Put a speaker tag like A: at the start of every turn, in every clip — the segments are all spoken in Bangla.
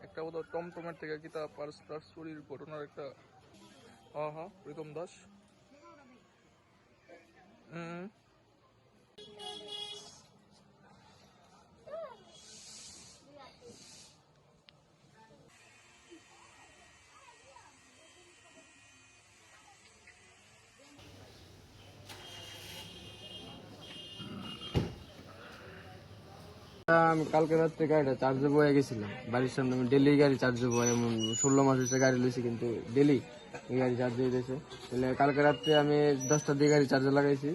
A: একটা বোধ টমটমের থেকে কি তা পার্স চুরির ঘটনার একটা প্রীতম দাস।
B: আমি কালকে রাত্রে গাড়িটা চার্জে বয়ে গেছিলাম বাড়ির সামনে। আমি ডেলি গাড়ি চার্জে বয়ে, এমন 16 মাস হচ্ছে গাড়ি লইছি, কিন্তু ডেলি এই গাড়ি চার্জে দিয়েছে। তাহলে কালকে রাত্রে আমি 10টার দিকে গাড়ি চার্জে লাগাইছি।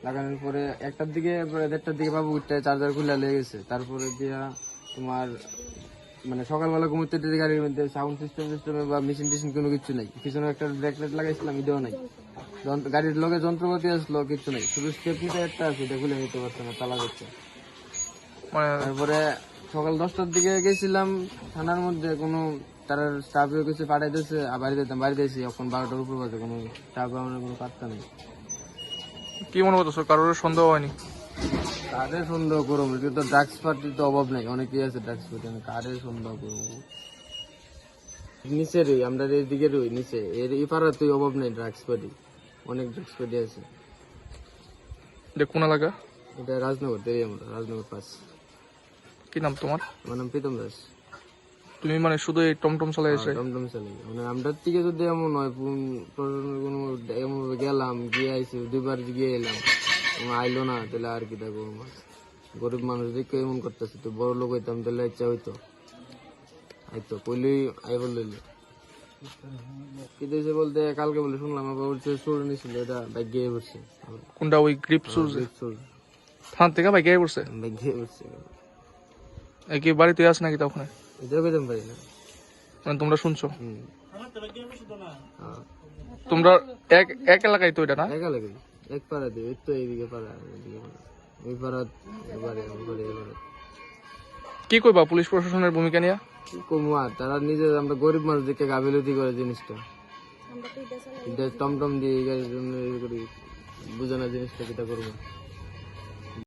B: লাগানোর পরে 1টার দিকে 1:30টার দিকে বাবু উঠতে চার্জার খুলে লেগে গেছে। তারপরে দিয়া তোমার মানে সকালবেলা ঘুমোতে গাড়ির মধ্যে সাউন্ড সিস্টেমে বা মেশিন টেশিন কোনো কিছু নাই। পিছনে একটা ব্রেক লাইট লাগাইছিলাম, এটাও নাই। গাড়ির লগে যন্ত্রপাতি আসলো, কিছু নাই, শুধু স্টেপনিটা একটা আছে, এটা খুলে নিতে পারছে না, তালা দিচ্ছে। তারপরে সকাল 10টার দিকে গেছিলাম থানার মধ্যে, কোনো তার স্টাফে কিছু পাঠাই দিয়েছে, বাড়িতে এসেছি এখন 12টার উপর বাজে, কোনো স্টাফ আমাদের কোনো পাত্তা নেই।
A: কি মনে করতেছো, কারোর সন্দেহ হয়নি?
B: কারে সন্দেহ করবো, কিন্তু ড্রাগস পার্টির তো অভাব নেই, অনেকেই আছে ড্রাগস পার্টি, আমি কারে সন্দেহ করবো? নিচের আমরা এদিকে রই নিচে, এর এপাড়াতেই অভাব নেই ড্রাগস পার্টি, অনেক ড্রাগস পার্টি আছে।
A: কোন এলাকা?
B: এটা রাজনগর, রাজনগর পাস।
A: কি নাম তোমার?
B: আমার নাম প্রীতম দাস।
A: তুমি মানে শুধু এই টমটম চালাই এসে?
B: টমটম চালাই, মানে আমরা থেকে যদি এমন হয় কোনো এমন গেলাম, গিয়ে আইসি 2বার গিয়ে এলাম, আইলো না, তাহলে আর কি দেখো। গরিব মানুষ দেখে এমন করতেছে, তো বড় লোক হইতাম তাহলে ইচ্ছা হইতো, আইতো কইলেই আই বললে কি দিয়েছে বলতে। কালকে বলে শুনলাম আবার বলছে চোর নিয়েছিল, এটা বাইক গিয়ে পড়ছে।
A: কোনটা? ওই গ্রিপ চোর? থান থেকে বাইক গিয়ে পড়ছে?
B: বাইক গিয়ে পড়ছে।
A: কি বাড়িতে আস নাকি তখন?
B: এটাও কেতাম পারি না,
A: মানে তোমরা শুনছো? তোমরা এক এলাকায় তো? এটা না
B: এক এলাকায়, এক পাড়া দিয়ে, তো এইদিকে পাড়া, ওই পাড়া, এবারে
A: কি কইবা পুলিশ প্রশাসনের ভূমিকা নিয়ে?
B: কি কমু আর, তারা নিজে, আমরা গরিব মানুষ দেখে গাফিলতি করে জিনিসটা, টমটম দিয়ে গাড়ির জন্য বুঝে না জিনিসটা, কিটা করবো।